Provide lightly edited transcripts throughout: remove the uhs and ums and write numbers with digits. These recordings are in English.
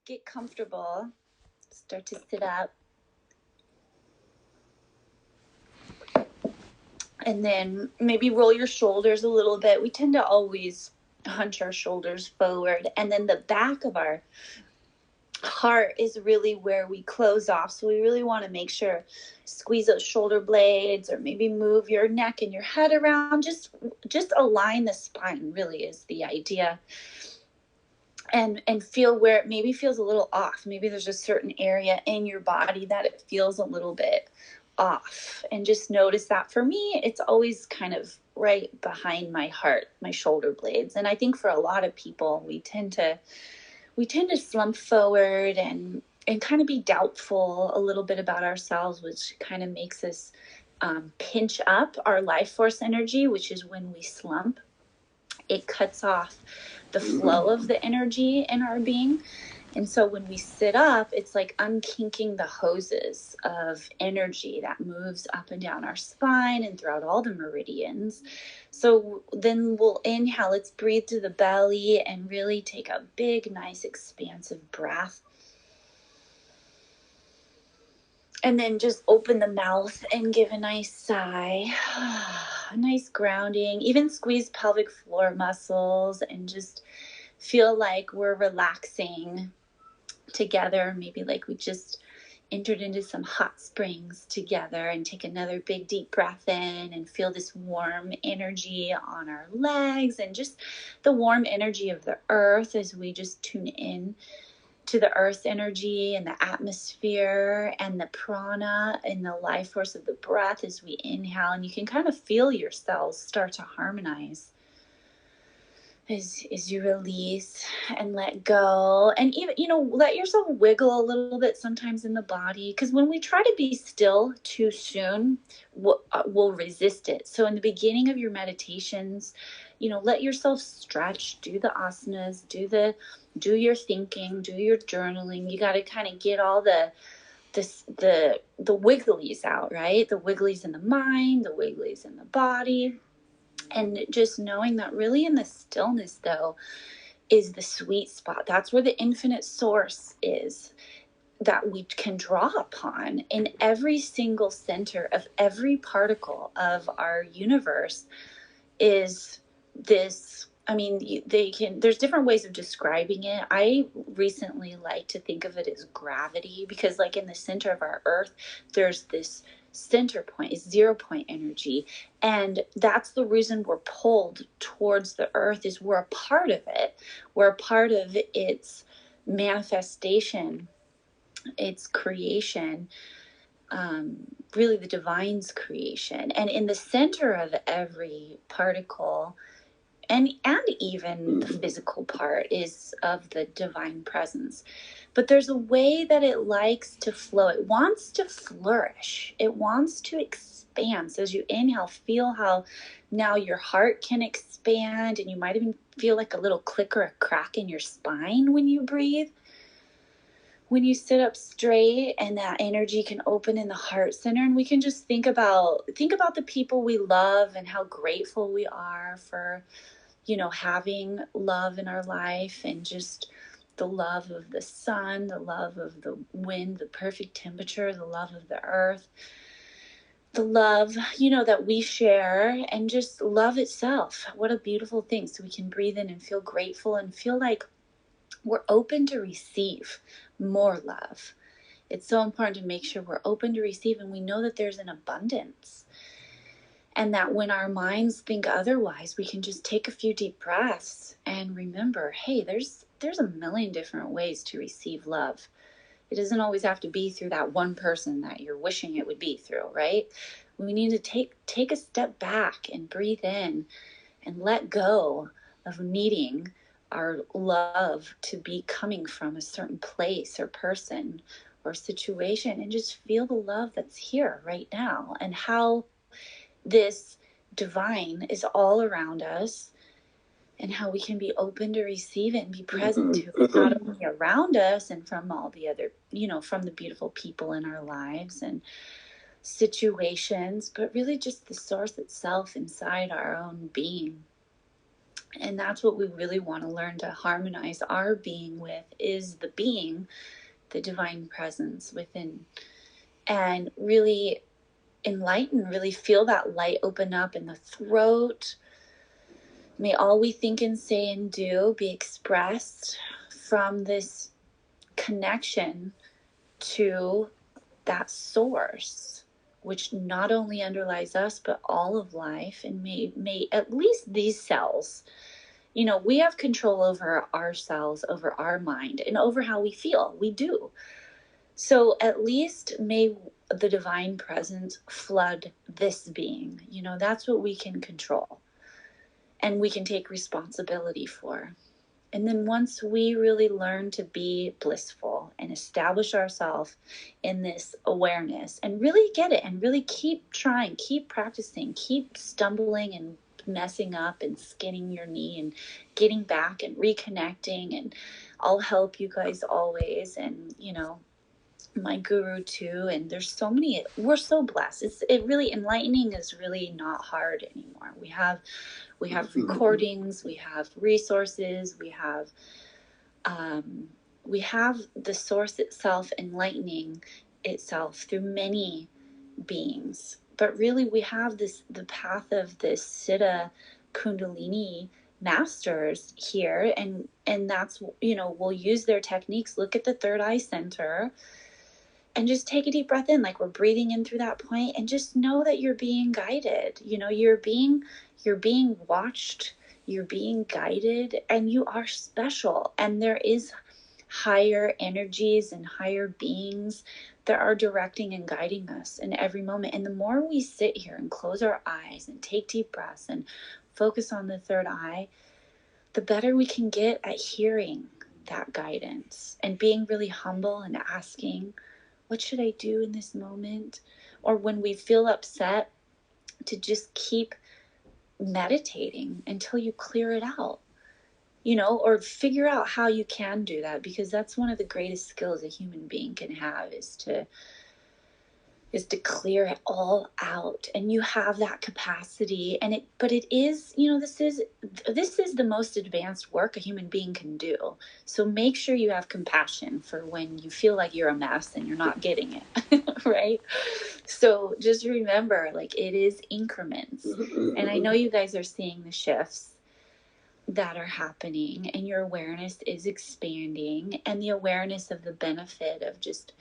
get comfortable. Start to sit up. And then maybe roll your shoulders a little bit. We tend to always hunch our shoulders forward. And then the back of our heart is really where we close off. So we really want to make sure, squeeze those shoulder blades, or maybe move your neck and your head around. Just align the spine, really is the idea. And feel where it maybe feels a little off. Maybe there's a certain area in your body that it feels a little bit off, and just notice that. For me, it's always kind of right behind my heart, my shoulder blades. And I think for a lot of people, we tend to slump forward and kind of be doubtful a little bit about ourselves, which kind of makes us pinch up our life force energy, which is when we slump. It cuts off the flow of the energy in our being. And so when we sit up, it's like unkinking the hoses of energy that moves up and down our spine and throughout all the meridians. So then we'll inhale, let's breathe through the belly and really take a big, nice, expansive breath. And then just open the mouth and give a nice sigh, a nice grounding, even squeeze pelvic floor muscles and just feel like we're relaxing together. Maybe like we just entered into some hot springs together, and take another big deep breath in and feel this warm energy on our legs, and just the warm energy of the earth as we just tune in to the earth's energy and the atmosphere and the prana and the life force of the breath as we inhale. And you can kind of feel your cells start to harmonize as you release and let go. And even, let yourself wiggle a little bit sometimes in the body, because when we try to be still too soon, we'll resist it. So in the beginning of your meditations, let yourself stretch, do the asanas, do your thinking, do your journaling. You got to kind of get all the wigglies out, right? The wigglies in the mind, the wigglies in the body. And just knowing that really in the stillness, though, is the sweet spot. That's where the infinite source is that we can draw upon. In every single center of every particle of our universe is this. I mean, there's different ways of describing it. I recently like to think of it as gravity, because like in the center of our earth, there's this center point, is 0 point energy. And that's the reason we're pulled towards the earth, is we're a part of it. We're a part of its manifestation, its creation, really the divine's creation. And in the center of every particle, and even the physical part, is of the divine presence. But there's a way that it likes to flow. It wants to flourish. It wants to expand. So as you inhale, feel how now your heart can expand, and you might even feel like a little click or a crack in your spine when you breathe. When you sit up straight, and that energy can open in the heart center, and we can just think about the people we love and how grateful we are for having love in our life, and just the love of the sun, the love of the wind, the perfect temperature, the love of the earth, the love, that we share, and just love itself. What a beautiful thing. So we can breathe in and feel grateful and feel like we're open to receive more love. It's so important to make sure we're open to receive, and we know that there's an abundance. And that when our minds think otherwise, we can just take a few deep breaths and remember, hey, there's a million different ways to receive love. It doesn't always have to be through that one person that you're wishing it would be through, right? We need to take a step back and breathe in and let go of needing our love to be coming from a certain place or person or situation, and just feel the love that's here right now, and how this divine is all around us, and how we can be open to receive it and be present to it, not only around us and from all the other, from the beautiful people in our lives and situations, but really just the source itself inside our own being. And that's what we really want to learn to harmonize our being with, is the being, the divine presence within, and really enlighten, really feel that light open up in the throat. May all we think and say and do be expressed from this connection to that source, which not only underlies us, but all of life. And may at least these cells, you know, we have control over our cells, over our mind, and over how we feel. We do. So at least may the divine presence flood this being. You know, that's what we can control and we can take responsibility for. And then once we really learn to be blissful and establish ourselves in this awareness and really get it and really keep trying, keep practicing, keep stumbling and messing up and skinning your knee and getting back and reconnecting, and I'll help you guys always. And, you know, my guru too. And there's so many, we're so blessed. It really, enlightening is really not hard anymore. We have recordings, we have resources, we have the source itself enlightening itself through many beings. But really we have the path of this Siddha Kundalini masters here, and that's, you know, we'll use their techniques. Look at the third eye center and just take a deep breath in, like we're breathing in through that point, and just know that you're being guided. You know, you're being watched, you're being guided, and you are special. And there is higher energies and higher beings that are directing and guiding us in every moment. And the more we sit here and close our eyes and take deep breaths and focus on the third eye, the better we can get at hearing that guidance and being really humble and asking, what should I do in this moment? Or when we feel upset, to just keep meditating until you clear it out, you know, or figure out how you can do that, because that's one of the greatest skills a human being can have, is to clear it all out. And you have that capacity. And but it is, you know, this is the most advanced work a human being can do. So make sure you have compassion for when you feel like you're a mess and you're not getting it. Right? So just remember, like, it is increments. And I know you guys are seeing the shifts that are happening, and your awareness is expanding, and the awareness of the benefit of just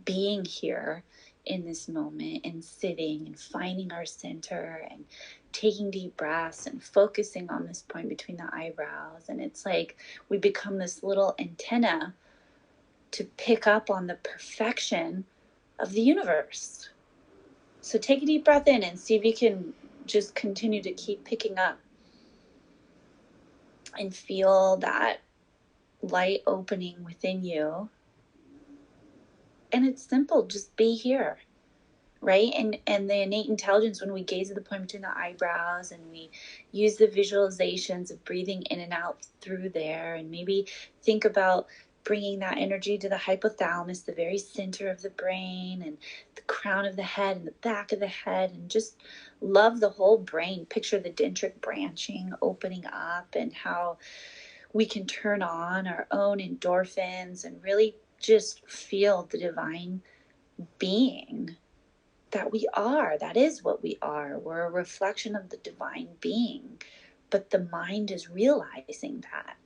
being here in this moment and sitting and finding our center and taking deep breaths and focusing on this point between the eyebrows. And it's like we become this little antenna to pick up on the perfection of the universe. So take a deep breath in and see if you can just continue to keep picking up and feel that light opening within you. And it's simple, just be here, right? And the innate intelligence, when we gaze at the point between the eyebrows and we use the visualizations of breathing in and out through there, and maybe think about bringing that energy to the hypothalamus, the very center of the brain, and the crown of the head and the back of the head, and just love the whole brain. Picture the dendritic branching opening up, and how we can turn on our own endorphins and really just feel the divine being that we are. That is what we are. We're a reflection of the divine being. But the mind is realizing that,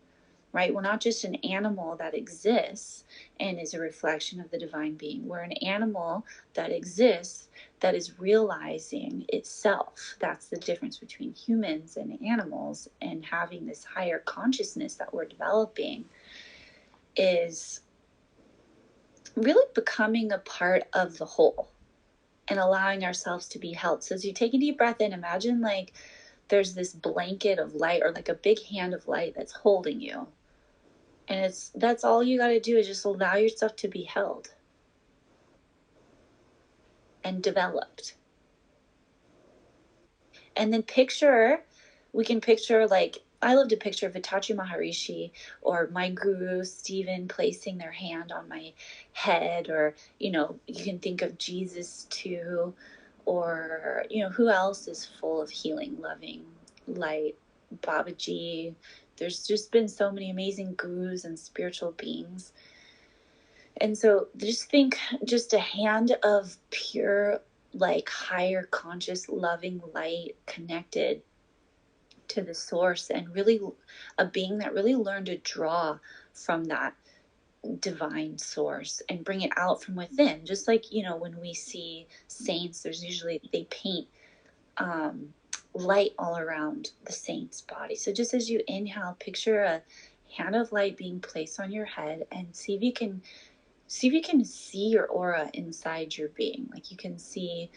right? We're not just an animal that exists and is a reflection of the divine being. We're an animal that exists, that is realizing itself. That's the difference between humans and animals. And having this higher consciousness that we're developing is really becoming a part of the whole and allowing ourselves to be held. So as you take a deep breath in, imagine like there's this blanket of light, or like a big hand of light that's holding you. And that's all you got to do, is just allow yourself to be held and developed. And then we can picture, like, I love to picture Vitachi Maharishi or my guru Stephen placing their hand on my head, or, you know, you can think of Jesus too, or, you know, who else is full of healing, loving light. Babaji. There's just been so many amazing gurus and spiritual beings. And so just think, just a hand of pure, like higher conscious, loving light connected to the source, and really a being that really learned to draw from that divine source and bring it out from within. Just like, you know, when we see saints, there's usually, they paint light all around the saint's body. So just as you inhale, picture a hand of light being placed on your head, and see if you can see your aura inside your being. Like you can see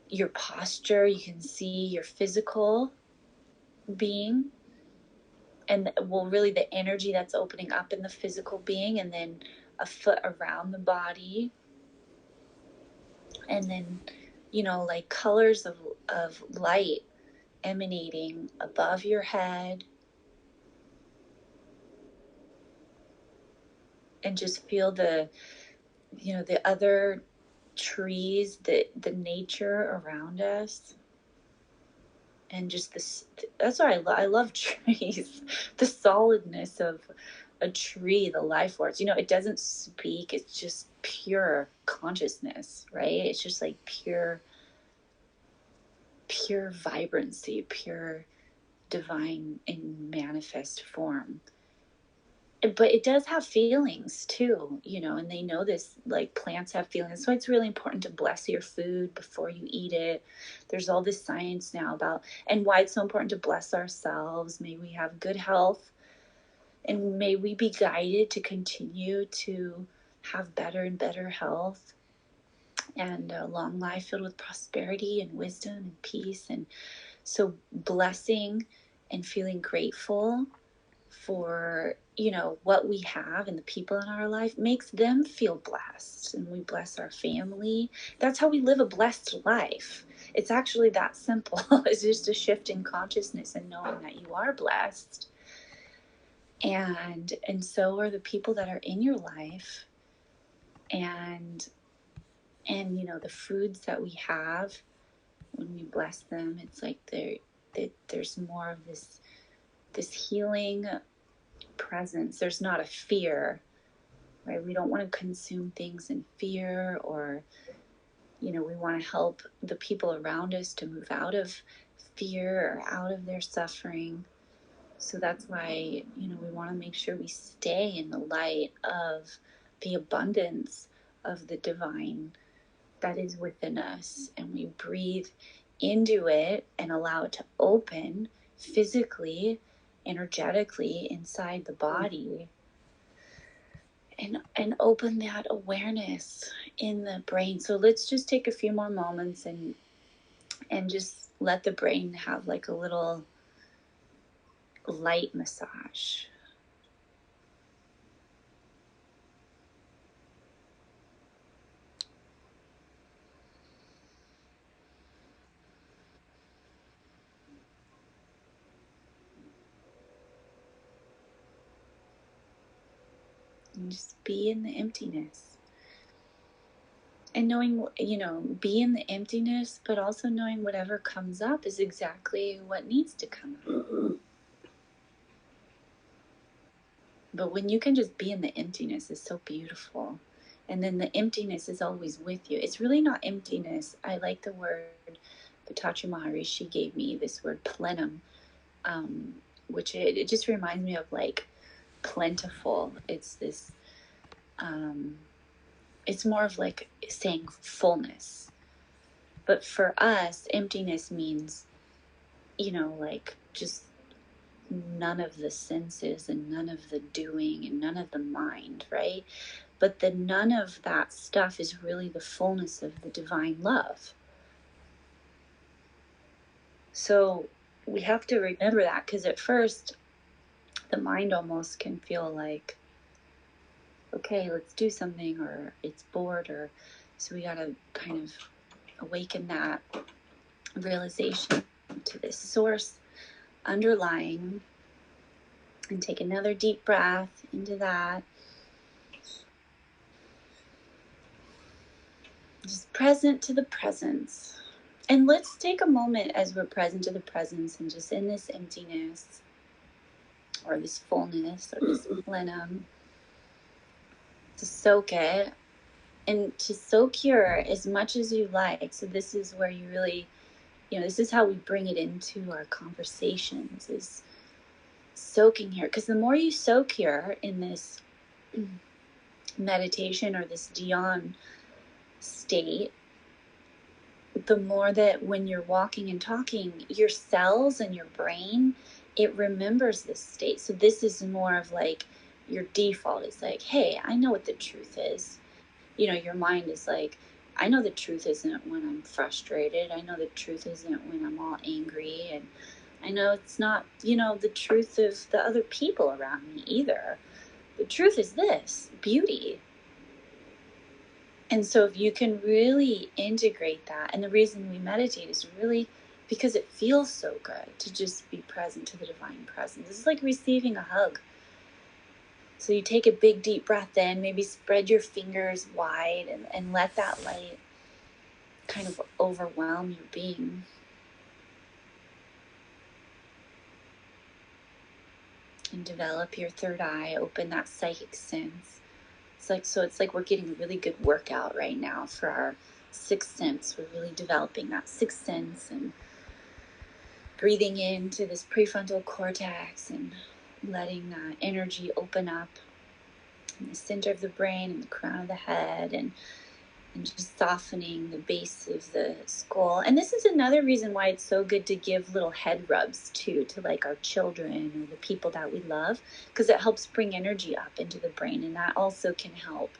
your posture, you can see your physical being, and well, really the energy that's opening up in the physical being, and then a foot around the body, and then, you know, like colors of light emanating above your head, and just feel the, you know, the other trees, the nature around us, and just this, that's why I love trees. The solidness of a tree, the life force, you know, it doesn't speak, it's just pure consciousness, right? It's just like pure vibrancy, pure divine in manifest form. But it does have feelings too, you know, and they know this, like plants have feelings. So it's really important to bless your food before you eat it. There's all this science now about, and why it's so important to bless ourselves. May we have good health, and may we be guided to continue to have better and better health, and a long life filled with prosperity and wisdom and peace. And so blessing and feeling grateful for, you know, what we have and the people in our life makes them feel blessed, and we bless our family. That's how we live a blessed life. It's actually that simple. It's just a shift in consciousness and knowing that you are blessed, and so are the people that are in your life, and you know, the foods that we have, when we bless them, it's like there's more of this healing presence. There's not a fear, right? We don't want to consume things in fear, or, you know, we want to help the people around us to move out of fear or out of their suffering. So that's why, you know, we want to make sure we stay in the light of the abundance of the divine that is within us, and we breathe into it and allow it to open physically, energetically inside the body, and open that awareness in the brain. So let's just take a few more moments and just let the brain have like a little light massage. And just be in the emptiness. And knowing, you know, be in the emptiness, but also knowing whatever comes up is exactly what needs to come up. But when you can just be in the emptiness, is so beautiful. And then the emptiness is always with you. It's really not emptiness. I like the word Patachi Maharishi gave me, this word plenum, which it just reminds me of like plentiful. It's this, it's more of like saying fullness. But for us, emptiness means, you know, like just none of the senses and none of the doing and none of the mind, right? But the none of that stuff is really the fullness of the divine love. So we have to remember that, because at first the mind almost can feel like, okay, let's do something, or it's bored, or so we got to kind of awaken that realization to this source underlying, and take another deep breath into that. Just present to the presence. And let's take a moment as we're present to the presence and just in this emptiness or this fullness or this plenum to soak it and to soak here as much as you like. So this is where you really, this is how we bring it into our conversations, is soaking here. Because the more you soak here in this meditation or this dhyan state, the more that when you're walking and talking, your cells and your brain, it remembers this state. So this is more of like your default is like, hey, I know what the truth is. Your mind is like, I know the truth isn't when I'm frustrated. I know the truth isn't when I'm all angry. And I know it's not, the truth of the other people around me either. The truth is this beauty. And so if you can really integrate that, and the reason we meditate is really because it feels so good to just be present to the divine presence. It's like receiving a hug. So you take a big deep breath in, maybe spread your fingers wide and let that light kind of overwhelm your being. And develop your third eye, open that psychic sense. It's like we're getting a really good workout right now for our sixth sense. We're really developing that sixth sense and breathing into this prefrontal cortex and letting that energy open up in the center of the brain and the crown of the head, and just softening the base of the skull. And this is another reason why it's so good to give little head rubs too, to like our children or the people that we love, because it helps bring energy up into the brain, and that also can help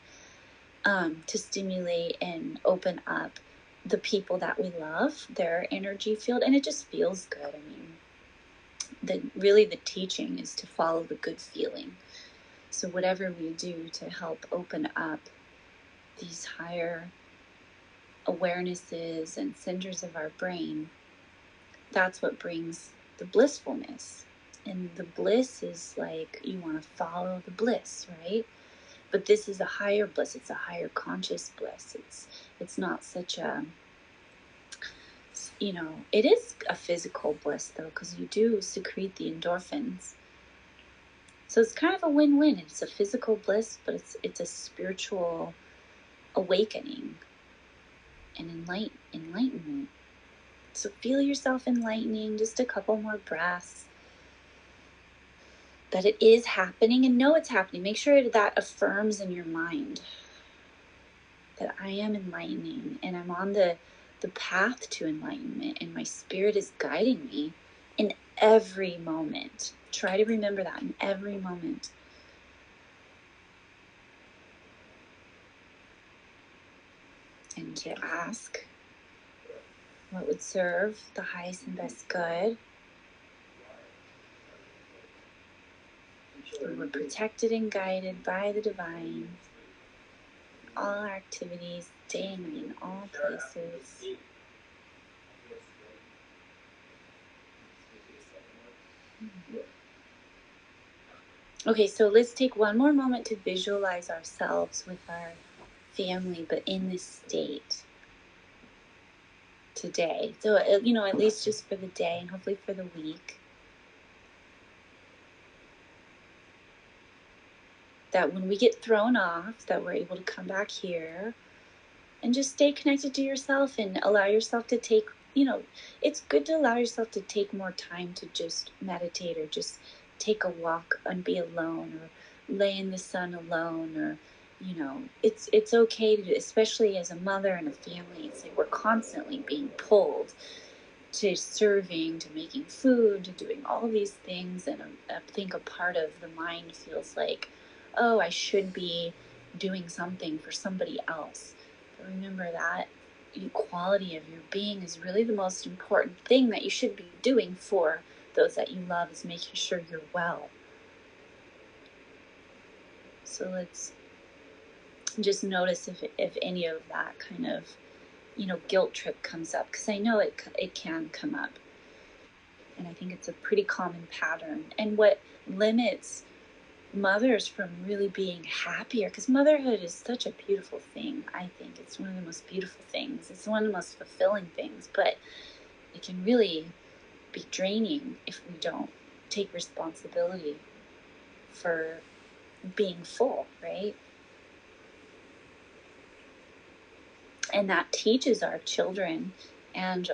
to stimulate and open up the people that we love, their energy field, and it just feels good. I mean, the teaching is to follow the good feeling. So whatever we do to help open up these higher awarenesses and centers of our brain, that's what brings the blissfulness. And the bliss is like, you want to follow the bliss, right? But this is a higher bliss. It's a higher conscious bliss. It's not such a, it is a physical bliss though, because you do secrete the endorphins. So it's kind of a win-win. It's a physical bliss, but it's a spiritual awakening and enlightenment. So feel yourself enlightening, just a couple more breaths. That it is happening, and know it's happening. Make sure that affirms in your mind that I am enlightening and I'm on the path to enlightenment, and my spirit is guiding me in every moment. Try to remember that in every moment. And to ask what would serve the highest and best good. And we're protected and guided by the divine. All our activities, day and night, in all places. Okay, so let's take one more moment to visualize ourselves with our family, but in this state today. So, at least just for the day and hopefully for the week. That when we get thrown off, that we're able to come back here and just stay connected to yourself and allow yourself to take, it's good to allow yourself to take more time to just meditate, or just take a walk and be alone, or lay in the sun alone, or it's okay to, especially as a mother and a family, it's like we're constantly being pulled to serving, to making food, to doing all these things. And I think a part of the mind feels like, oh, I should be doing something for somebody else. But remember that quality of your being is really the most important thing that you should be doing for those that you love, is making sure you're well. So let's just notice if any of that kind of, guilt trip comes up, because I know it can come up. And I think it's a pretty common pattern. And what limits mothers from really being happier, because motherhood is such a beautiful thing. I think it's one of the most beautiful things. It's one of the most fulfilling things, but it can really be draining if we don't take responsibility for being full, right? And that teaches our children and,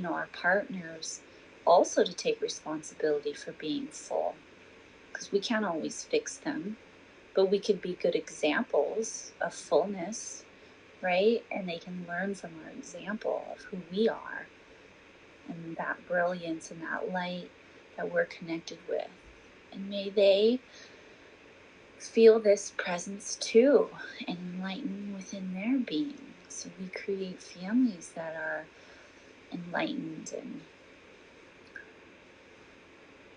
our partners also to take responsibility for being full, because we can't always fix them, but we could be good examples of fullness, right? And they can learn from our example of who we are and that brilliance and that light that we're connected with. And may they feel this presence too and enlighten within their being. So we create families that are enlightened. And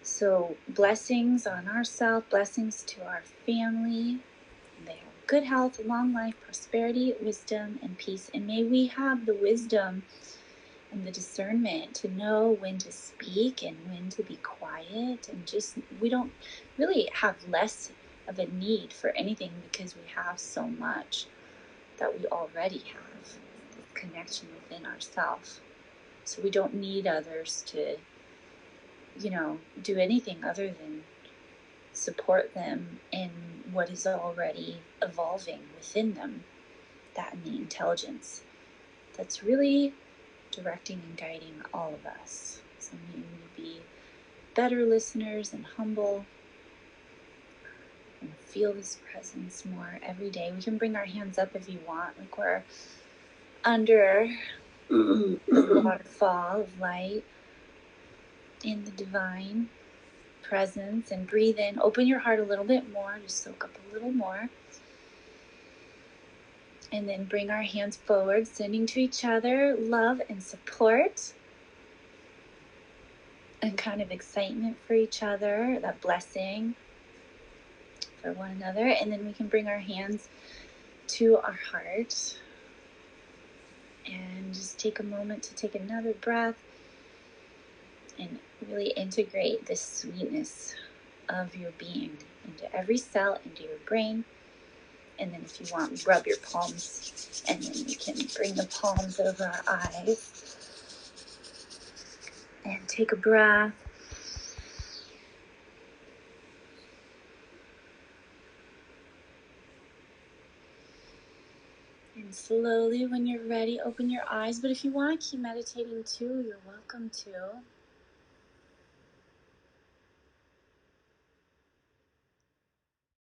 so blessings on ourselves, blessings to our family. They have good health, long life, prosperity, wisdom, and peace. And may we have the wisdom and the discernment to know when to speak and when to be quiet. And just, we don't really have less of a need for anything, because we have so much that we already have, this connection within ourselves. So we don't need others to, do anything other than support them in what is already evolving within them, that and the intelligence that's really directing and guiding all of us. So may we be better listeners and humble and feel this presence more every day. We can bring our hands up if you want, like we're under the waterfall of light in the divine presence, and breathe in. Open your heart a little bit more, just soak up a little more. And then bring our hands forward, sending to each other love and support and kind of excitement for each other, that blessing for one another. And then we can bring our hands to our heart and just take a moment to take another breath and really integrate this sweetness of your being into every cell, into your brain. And then if you want, rub your palms, and then we can bring the palms over our eyes and take a breath. And slowly, when you're ready, open your eyes. But if you want to keep meditating too, you're welcome to.